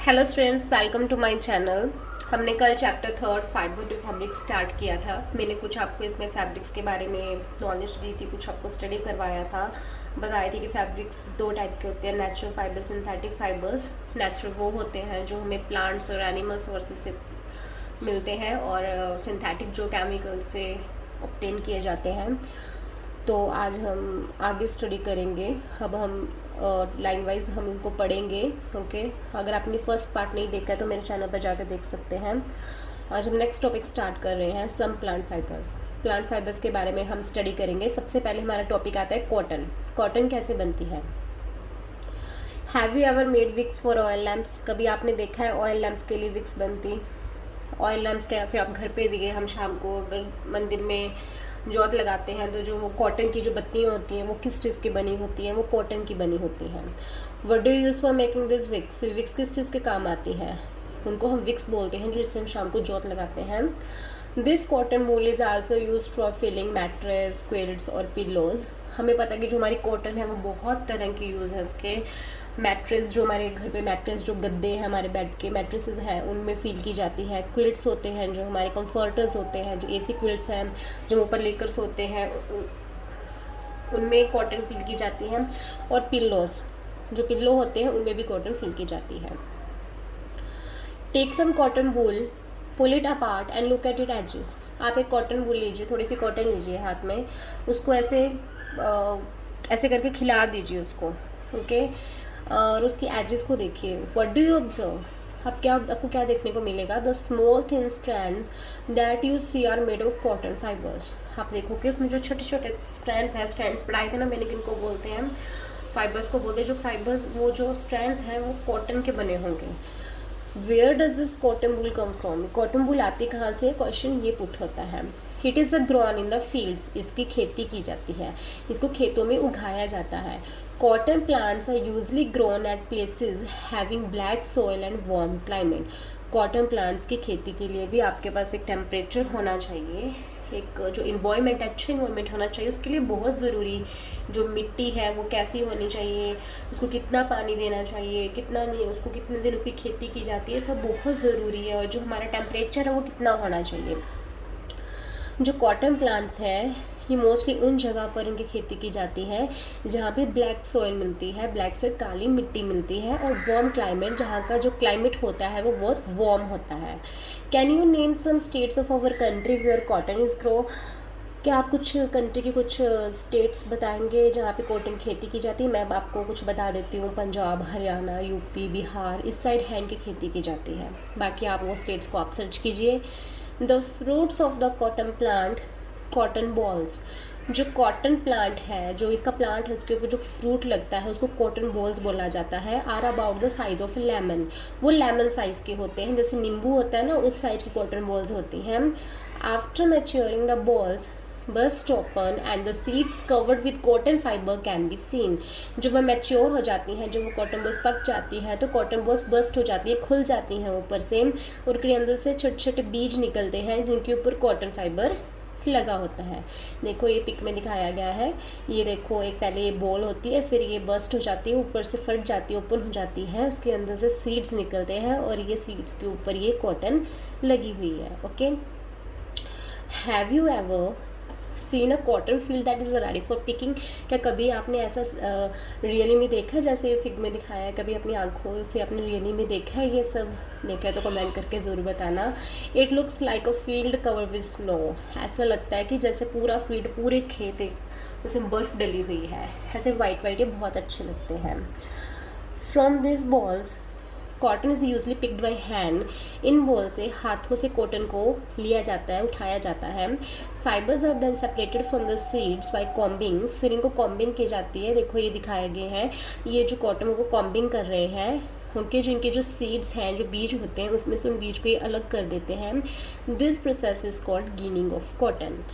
Hello students, welcome to my channel. हमने कल chapter third fiber to fabric start किया था। मैंने कुछ आपको इसमें फैब्रिक्स के बारे में नॉलेज दी थी, कुछ आपको स्टडी करवाया था। बताई थी कि फैब्रिक्स दो टाइप के होते हैं, natural fibre, synthetic fibres. Natural वो होते हैं जो हमें प्लांट्स और एनिमल सोर्सेज से मिलते हैं, और सिंथेटिक जो केमिकल से ऑब्टेन किए जाते हैं। तो आज हम आगे स्टडी करेंगे। अब हम लाइन वाइज हम इनको पढ़ेंगे। ओके, अगर आपने फर्स्ट पार्ट नहीं देखा है तो मेरे चैनल पर जाकर देख सकते हैं। आज हम नेक्स्ट टॉपिक स्टार्ट कर रहे हैं, some plant fibers. Plant fibers के बारे में हम स्टडी करेंगे। सबसे पहले हमारा टॉपिक आता है कॉटन। कॉटन कैसे बनती है? Have you ever made wicks for oil lamps? कभी आपने देखा है ऑयल लैम्प्स के लिए विक्स बनती? ऑयल लैम्प्स क्या, फिर आप घर पे दिए, हम शाम को अगर मंदिर में जोत लगाते हैं तो जो कॉटन की जो बत्तियाँ होती हैं वो किस चीज़ की बनी होती हैं? वो कॉटन की बनी होती हैं। What do use for making this wicks? Wicks किस चीज़ के काम आती है? उनको हम विक्स बोलते हैं, जो इससे हम शाम को जोत लगाते हैं। This cotton wool is also use for filling mattress, quilts और पिलोज। हमें पता है कि जो हमारी कॉटन है वो बहुत तरह की यूज़ है इसके। मैट्रेस, जो हमारे घर पे मैट्रेस, जो गद्दे हैं हमारे बेड के मैट्रेसेस हैं, उनमें फील की जाती है। क्विल्ट्स होते हैं जो हमारे कंफर्टर्स होते हैं, जो एसी क्विल्ट्स हैं जो ऊपर लेकर सोते हैं, उनमें कॉटन फील की जाती है। और पिल्लोज, जो पिल्लो होते हैं उनमें भी कॉटन फील की जाती है। Take some cotton wool, pull it apart and look at it edges. आप एक कॉटन वूल लीजिए, थोड़ी सी कॉटन लीजिए हाथ में, उसको ऐसे ऐसे करके खिला दीजिए उसको। ओके, और उसकी एजेस को देखिए। What do you observe? आपको क्या देखने को मिलेगा? The small thin strands that you see are made of cotton fibers. आप देखो कि उसमें जो छोटे छोटे स्ट्रैंड्स हैं, स्ट्रैंड्स पढ़ाए थे ना मैंने, किनको बोलते हैं? फाइबर्स को बोलते हैं। जो फाइबर्स, वो जो स्ट्रैंड्स हैं वो कॉटन के बने होंगे। Where does this cotton wool come from? Cotton wool आती कहाँ से? क्वेश्चन ये पुट होता है। It is a grown in the fields. इसकी खेती की जाती है, इसको खेतों में उगाया जाता है। Cotton plants are usually grown at places having black soil and warm climate. Cotton plants की खेती के लिए भी आपके पास एक टेम्परेचर होना चाहिए, एक जो इन्वायरमेंट, अच्छा इन्वायरमेंट होना चाहिए। उसके लिए बहुत ज़रूरी जो मिट्टी है वो कैसी होनी चाहिए, उसको कितना पानी देना चाहिए, कितना नहीं, उसको कितने दिन उसकी खेती की जाती है, सब बहुत ज़रूरी है। और जो हमारा टेम्परेचर है वो कितना होना चाहिए। जो कॉटन प्लांट्स हैं ये मोस्टली उन जगह पर इनकी खेती की जाती है जहाँ पे ब्लैक सॉइल मिलती है, ब्लैक सॉइल काली मिट्टी मिलती है, और वार्म क्लाइमेट, जहाँ का जो क्लाइमेट होता है वो बहुत वार्म होता है। Can you name some states of our country where cotton is grow? क्या आप कुछ कंट्री की कुछ स्टेट्स बताएंगे जहाँ पे कॉटन खेती की जाती है? मैं आपको कुछ बता देती हूँ। पंजाब, हरियाणा, यूपी, बिहार, इस साइड हैंड की खेती की जाती है। बाकी आप वो स्टेट्स को आप सर्च कीजिए। The fruits of the cotton plant, cotton balls. जो कॉटन प्लांट है, जो इसका प्लांट है, उसके ऊपर जो फ्रूट लगता है उसको कॉटन बॉल्स बोला जाता है। Are about the size of lemon. वो लेमन साइज़ के होते हैं, जैसे नींबू होता है ना, उस साइज की कॉटन बॉल्स होती हैं। After maturing the balls burst open and the seeds covered with cotton fiber can be seen. जब वह मैच्योर हो जाती हैं, जब वो कॉटन बॉल्स पक जाती है तो कॉटन बॉल्स बस्ट हो जाती है, खुल जाती हैं ऊपर से, और उसके अंदर से छोटे छोटे बीज निकलते हैं जिनके ऊपर कॉटन फाइबर लगा होता है। देखो ये पिक में दिखाया गया है। ये देखो, एक पहले ये बॉल होती है, फिर ये बस्ट हो जाती है, ऊपर से फट जाती है, ओपन हो जाती है, उसके अंदर से सीड्स निकलते हैं, और ये सीड्स के ऊपर ये कॉटन लगी हुई है। Okay, have you ever seen a cotton field that is ready for picking? क्या कभी आपने ऐसा रियली में देखा है जैसे ये फिग में दिखाया है? कभी अपनी आंखों से आपने रियली में देखा है? ये सब देखा है तो कमेंट करके ज़रूर बताना। It looks like a field cover with snow. ऐसा लगता है कि जैसे पूरा फील्ड, पूरे खेत जैसे बर्फ़ डली हुई है, ऐसे वाइट वाइट, ये बहुत अच्छे लगते हैं। From this balls cotton is usually picked by hand. In ball से, हाथों से कॉटन को लिया जाता है, उठाया जाता है। Fibers are then separated from the seeds by combing. फिर इनको कॉम्बिंग की जाती है। देखो ये दिखाए गए हैं, ये जो कॉटन को कॉम्बिंग कर रहे हैं, उनके जो इनके जो सीड्स हैं, जो बीज होते हैं, उसमें से उन बीज को ये अलग कर देते हैं। This process is called ginning of cotton.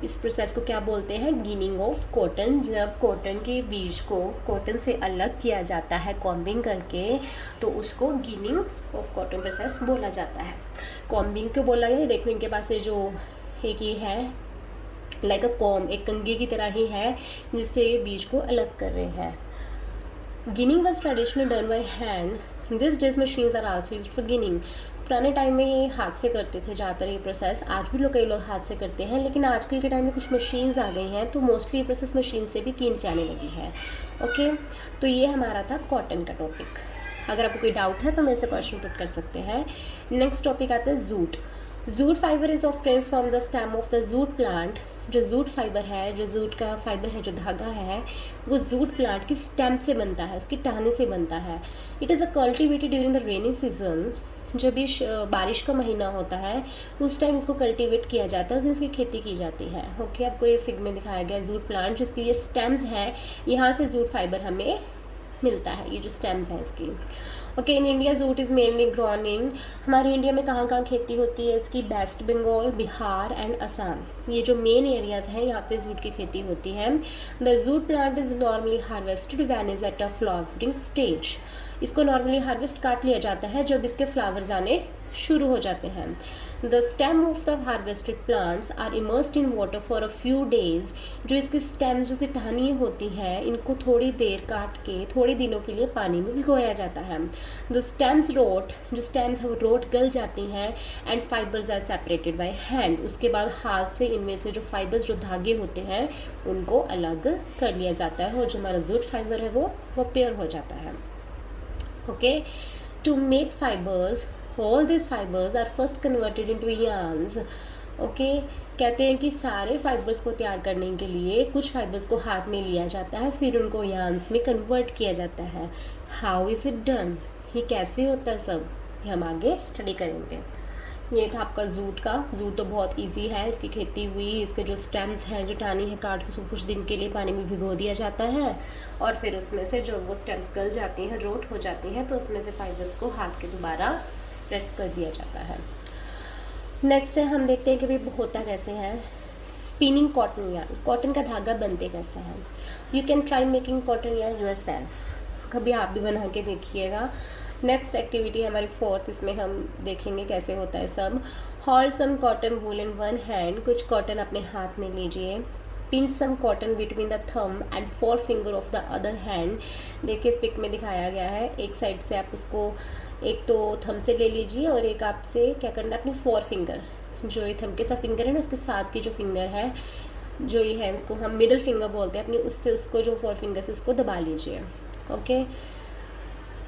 इस प्रोसेस को क्या बोलते हैं? Ginning of cotton. जब कॉटन के बीज को कॉटन से अलग किया जाता है कॉम्बिंग करके, तो उसको गिनिंग ऑफ कॉटन प्रोसेस बोला जाता है। कॉम्बिंग क्यों बोला गया? देखो इनके पास ये जो एक ये है, लाइक अ कॉम, एक कंघी की तरह ही है, जिससे ये बीज को अलग कर रहे हैं। Ginning was traditional done by hand this days machines are also used for ginning. पुराने टाइम में ये हाथ से करते थे ज़्यादातर ये प्रोसेस, आज भी कई लोग हाथ से करते हैं, लेकिन आजकल के टाइम में कुछ मशीन्स आ गई हैं तो मोस्टली ये प्रोसेस मशीन से भी की जाने लगी है। ओके, तो ये हमारा था कॉटन का टॉपिक। अगर आपको कोई डाउट है तो मेरे से क्वेश्चन पुट कर सकते हैं। नेक्स्ट टॉपिक आता है jute. Jute fibre is obtained from the stem of the jute plant. जो जूट फाइबर है, जो जूट का फाइबर है, जो धागा है, वो जूट प्लांट की स्टेम से बनता है, उसकी टहनी से बनता है। It is a cultivated during the rainy season. जब भी बारिश का महीना होता है उस टाइम इसको कल्टीवेट किया जाता है, उसमें इसकी खेती की जाती है। ओके, आपको ये फिग में दिखाया गया जूट प्लांट, जिसकी ये स्टेम्स है, यहाँ से जूट फाइबर हमें मिलता है, ये जो स्टेम्स हैं इसकी। Okay, in India jute is mainly grown in, हमारे इंडिया में कहाँ कहाँ खेती होती है इसकी? वेस्ट बंगाल, बिहार एंड असम, ये जो मेन एरियाज़ हैं यहाँ पे जूट की खेती होती है। The jute plant is normally harvested when is at a flowering stage. इसको नॉर्मली हार्वेस्ट काट लिया जाता है जब इसके फ्लावर्स आने शुरू हो जाते हैं। The stem of the harvested plants are immersed in water for a few days. जो इसकी स्टेम्स, जो टहनी होती है, इनको थोड़ी देर काट के थोड़े दिनों के लिए पानी में भिगोया जाता है। द स्टेम्स रोट, जो स्टेम्स है वो रोट गल जाती हैं and fibers are separated by hand. उसके बाद हाथ से इनमें से जो फाइबर्स, जो धागे होते हैं, उनको अलग कर लिया जाता है और जो हमारा जूट फाइबर है वो पेयर हो जाता है। Okay, to make fibers, all these fibers are first converted into yarns। Okay, कहते हैं कि सारे फाइबर्स को तैयार करने के लिए कुछ फाइबर्स को हाथ में लिया जाता है, फिर उनको यार्न्स में कन्वर्ट किया जाता है। हाउ इज़ इट डन, ये कैसे होता है सब, ये हम आगे स्टडी करेंगे। ये था आपका जूट का। जूट तो बहुत इजी है, इसकी खेती हुई, इसके जो स्टेम्स हैं, जो टहनी है, काट के उसको कुछ दिन के लिए पानी में भिगो दिया जाता है और फिर उसमें से जो वो स्टेम्स गल जाती हैं, रोट हो जाती हैं, तो उसमें से फाइबर्स को हाथ के दोबारा स्प्रेड कर दिया जाता है। नेक्स्ट है, हम देखते हैं कि भाई होता कैसे है। स्पिनिंग कॉटन यार्न, कॉटन का धागा बनते कैसे हैं। You can try making cotton yarn yourself, कभी आप भी बना के देखिएगा। नेक्स्ट एक्टिविटी है हमारी फोर्थ, इसमें हम देखेंगे कैसे होता है सब। Hold some cotton wool in one hand, कुछ कॉटन अपने हाथ में लीजिए। Pinch some cotton between the thumb and forefinger of the other hand. देखिए इस पिक में दिखाया गया है, एक साइड से आप उसको एक तो थंब से ले लीजिए और एक आपसे क्या करना है, अपनी फोर फिंगर, जो ये थंब के साथ फिंगर है ना, उसके साथ की जो फिंगर है, जो ये है, उसको हम मिडिल फिंगर बोलते हैं अपनी, उससे उसको जो फोर फिंगर से उसको दबा लीजिए। Okay,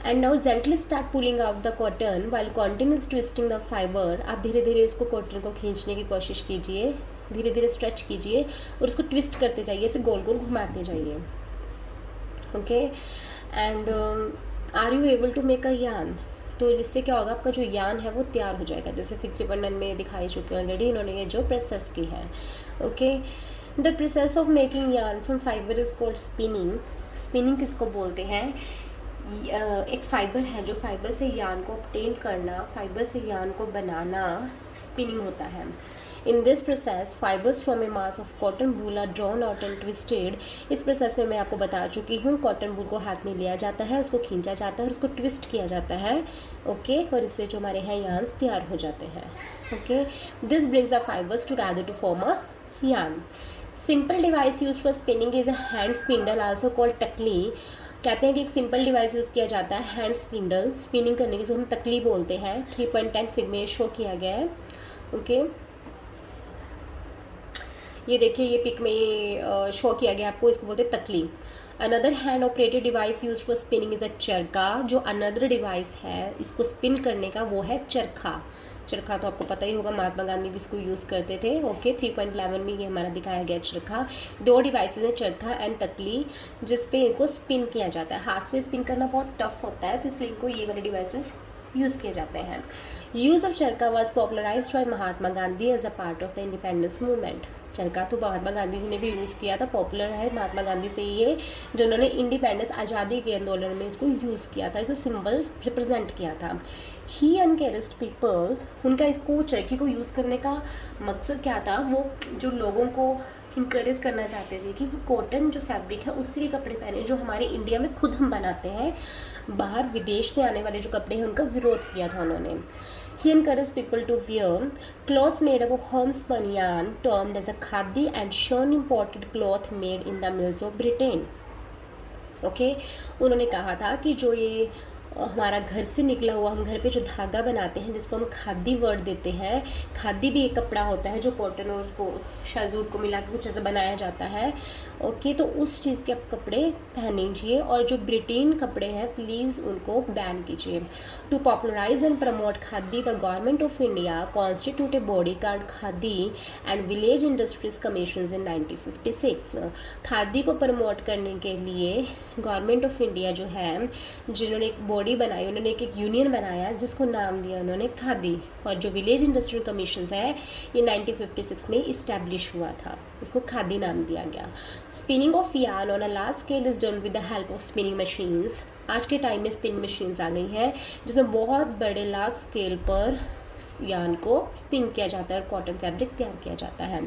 and now gently start pulling out the cotton while continuous twisting the fibre. आप धीरे धीरे इसको कॉटन को खींचने की कोशिश कीजिए, धीरे धीरे स्ट्रेच कीजिए और उसको ट्विस्ट करते जाइए, इसे गोल गोल घुमाते जाइए। Okay, and are you able to make a yarn, तो इससे क्या होगा, आपका जो यार्न है वो तैयार हो जाएगा, जैसे फिग 3.9 में दिखाई चुके हैं ऑलरेडी इन्होंने ये जो प्रोसेस की है। Okay, the process of making yarn from fibre is called spinning. Spinning किसको बोलते हैं? एक फाइबर है, जो फाइबर से यार्न को ऑब्टेन करना, फाइबर से यार्न को बनाना स्पिनिंग होता है। In this process fibers from a mass of cotton wool are drawn out and twisted. इस प्रोसेस में मैं आपको बता चुकी हूँ, कॉटन वूल को हाथ में लिया जाता है, उसको खींचा जाता है और उसको ट्विस्ट किया जाता है। ओके, और इससे जो हमारे हैं यार्न्स तैयार हो जाते हैं। Okay, this brings the fibres together to form a yarn. Simple device use for spinning is a hand spindle also called takli. कहते हैं कि एक सिंपल डिवाइस यूज़ किया जाता है हैंड स्पिंडल, स्पिनिंग करने की, जो हम तकली बोलते हैं। 3.10 फिग में शो किया गया है। ओके, ये देखिए ये पिक में ये शो किया गया आपको, इसको बोलते हैं तकली। Another hand operated device use for spinning is अ चरखा। जो अनदर डिवाइस है इसको स्पिन करने का वो है चरखा। चरखा तो आपको पता ही होगा, महात्मा गांधी भी इसको यूज़ करते थे। ओके, 3.11 में ये हमारा दिखाया गया चरखा। दो डिवाइसेस हैं, चरखा एंड तकली, जिस पे इनको स्पिन किया जाता है। हाथ से स्पिन करना बहुत टफ होता है, तो इसलिए इनको ये वाले डिवाइसेस यूज़ किए जाते हैं। Use of charkha was popularized by Mahatma Gandhi as a part of the independence movement. Charkha तो महात्मा गांधी जी ने भी यूज़ किया था, पॉपुलर है महात्मा गांधी से ये, जो उन्होंने इंडिपेंडेंस आज़ादी के आंदोलन में इसको यूज़ किया था, इसे सिंबल रिप्रेजेंट किया था। ही एनकरेज्ड पीपल, उनका इसको चरखे को यूज़ करने का मकसद क्या था, वो जो लोगों को इंकरेज करना चाहते थे कि वो कॉटन जो फैब्रिक है उससे के कपड़े पहने, जो हमारे इंडिया में खुद हम बनाते हैं। बाहर विदेश से आने वाले जो कपड़े हैं उनका विरोध किया था उन्होंने। He encouraged people to wear clothes made up of homespun yarn termed as a khadi and shun imported cloth made in the mills of Britain. Okay, उन्होंने कहा था कि जो ये हमारा घर से निकला हुआ, हम घर पे जो धागा बनाते हैं जिसको हम खादी वर्ड देते हैं, खादी भी एक कपड़ा होता है जो कॉटन और उसको शाजूर को मिला के कुछ ऐसा बनाया जाता है। ओके, तो उस चीज़ के आप कपड़े पहनीजिए, और जो ब्रिटेन कपड़े हैं प्लीज़ उनको बैन कीजिए। To popularize and promote khadi, the government of India constitute a body called Khadi and village industries commission in 1956। Khadi को प्रमोट करने के लिए गवर्नमेंट ऑफ इंडिया जो है, जिन्होंने एक बॉडी बनाई, उन्होंने एक यूनियन बनाया जिसको नाम दिया उन्होंने खादी, और जो विलेज इंडस्ट्रियल कमीशन है ये 1956 में इस्टेब्लिश हुआ था, इसको खादी नाम दिया गया। Spinning of yarn on a large scale is done with the help of spinning machines. आज के टाइम में स्पिनिंग मशीन्स आ गई हैं जिसमें बहुत बड़े लार्ज स्केल पर यार्न को स्पिन किया जाता है और कॉटन फैब्रिक तैयार किया जाता है।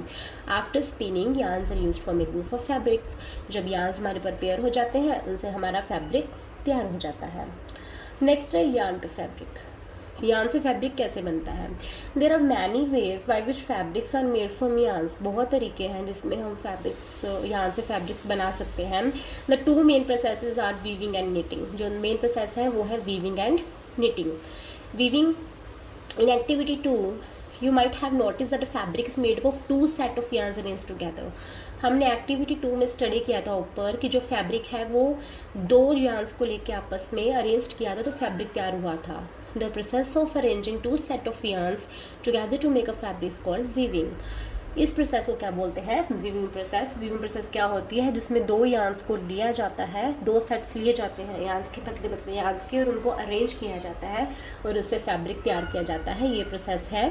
After spinning yarns are used for making for fabrics. जब यार्न्स हमारे प्रिपेयर हो जाते हैं उनसे हमारा फैब्रिक तैयार हो जाता है। नेक्स्ट है यार्न टू फैब्रिक। यार्न से फैब्रिक कैसे बनता है? There are many ways by which fabrics are made from yarns. बहुत तरीके हैं जिसमें हम फैब्रिक्स यार्न से फैब्रिक्स बना सकते हैं। The two main processes are weaving and knitting. जो मेन प्रोसेस है वो है weaving and knitting. Weaving, in activity 2 you might have noticed that a fabric is made up of two set of yarns arranged together। हमने activity 2 में study किया था ऊपर कि जो फैब्रिक है वो दो यार्न्स को लेके आपस में अरेंज किया था तो फैब्रिक तैयार हुआ था। The process of arranging two set of yarns together to make a fabric is called weaving. इस प्रोसेस को क्या बोलते हैं? Weaving process. वीविंग प्रोसेस क्या होती है? जिसमें दो यार्न्स को लिया जाता है, दो सेट्स लिए जाते हैं यार्न्स के, पतले पतले यार्न्स के, और उनको अरेंज किया जाता है और उससे फैब्रिक तैयार किया जाता है। ये प्रोसेस है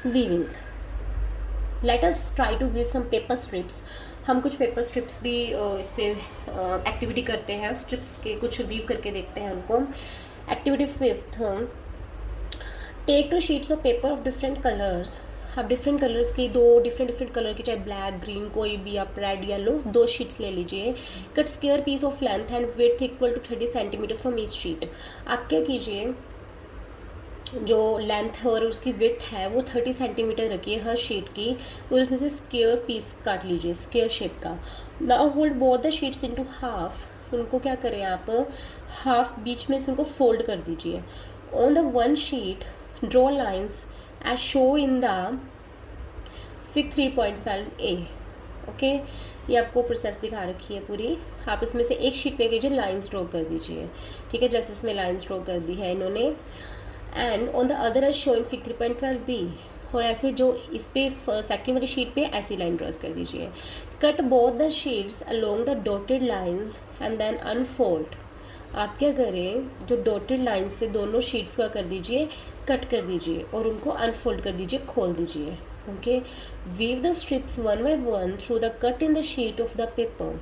weaving. Let us try to weave some paper strips. हम कुछ पेपर स्ट्रिप्स भी इससे एक्टिविटी करते हैं, स्ट्रिप्स के कुछ वीव करके देखते हैं उनको। Activity 5, take 2 sheets of paper of different colours. आप डिफरेंट कलर्स की, दो डिफरेंट कलर की, चाहे ब्लैक, ग्रीन, कोई भी, आप रेड, येलो, 2 शीट्स ले लीजिए। Cut square piece of length and width equal to 30 centimetre from each sheet. आप क्या कीजिए, जो लेंथ और उसकी विड्थ है वो 30 सेंटीमीटर रखिए हर शीट की, और उसमें से स्क्वायर पीस काट लीजिए स्क्वायर शेप का। Now hold both the sheets into half. उनको क्या करें आप, हाफ बीच में से उनको फोल्ड कर दीजिए। On the one sheet draw lines as show in the fig 3.5a। Okay, ये आपको प्रोसेस दिखा रखी है पूरी। आप इसमें से एक शीट पे कीजिए, लाइंस ड्रॉ कर दीजिए। ठीक है, जैसे इसमें लाइंस ड्रॉ कर दी है इन्होंने। And on the other as show in fig 3.12b। और ऐसे जो इस पे सेकेंड वाली शीट पे ऐसी लाइन ड्रॉ कर दीजिए। Cut both the sheets along the dotted lines and then unfold. आप क्या करें, जो डॉटेड लाइन से दोनों शीट्स का कर दीजिए, कट कर दीजिए और उनको अनफोल्ड कर दीजिए, खोल दीजिए। Okay, weave the strips one by one through the cut in the sheet of the paper.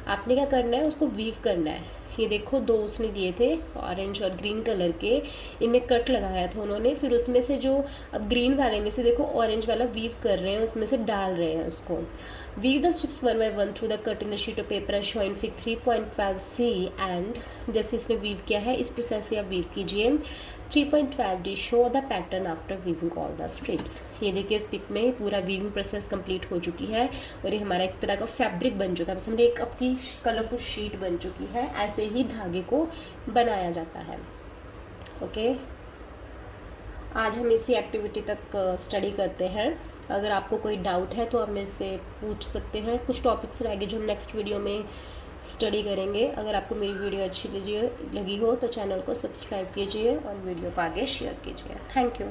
आपने क्या करना है, उसको वीव करना है। ये देखो, दो उसने लिए थे ऑरेंज और ग्रीन कलर के, इनमें कट लगाया था उन्होंने। फिर उसमें से जो अब ग्रीन वाले में से देखो ऑरेंज वाला वीव कर रहे हैं, उसमें से डाल रहे हैं उसको। Weave the strips one by one through the cut in the sheet of paper show in fig 3.5c। And जैसे इसने वीव किया है इस प्रोसेस से आप वीव कीजिए। 3.5d show the pattern after weaving all the strips. ये देखिए इस पिक में पूरा वीविंग प्रोसेस कंप्लीट हो चुकी है और ये हमारा एक तरह का फैब्रिक बन चुका है। बस हमने एक आपकी कलरफुल शीट बन चुकी है। ऐसे ही धागे को बनाया जाता है। ओके, आज हम इसी एक्टिविटी तक स्टडी करते हैं। अगर आपको कोई डाउट है तो आप मेरे से पूछ सकते हैं। कुछ टॉपिक्स रहेंगे जो हम नेक्स्ट वीडियो में स्टडी करेंगे। अगर आपको मेरी वीडियो अच्छी लगी हो तो चैनल को सब्सक्राइब कीजिए और वीडियो को आगे शेयर कीजिए। Thank you.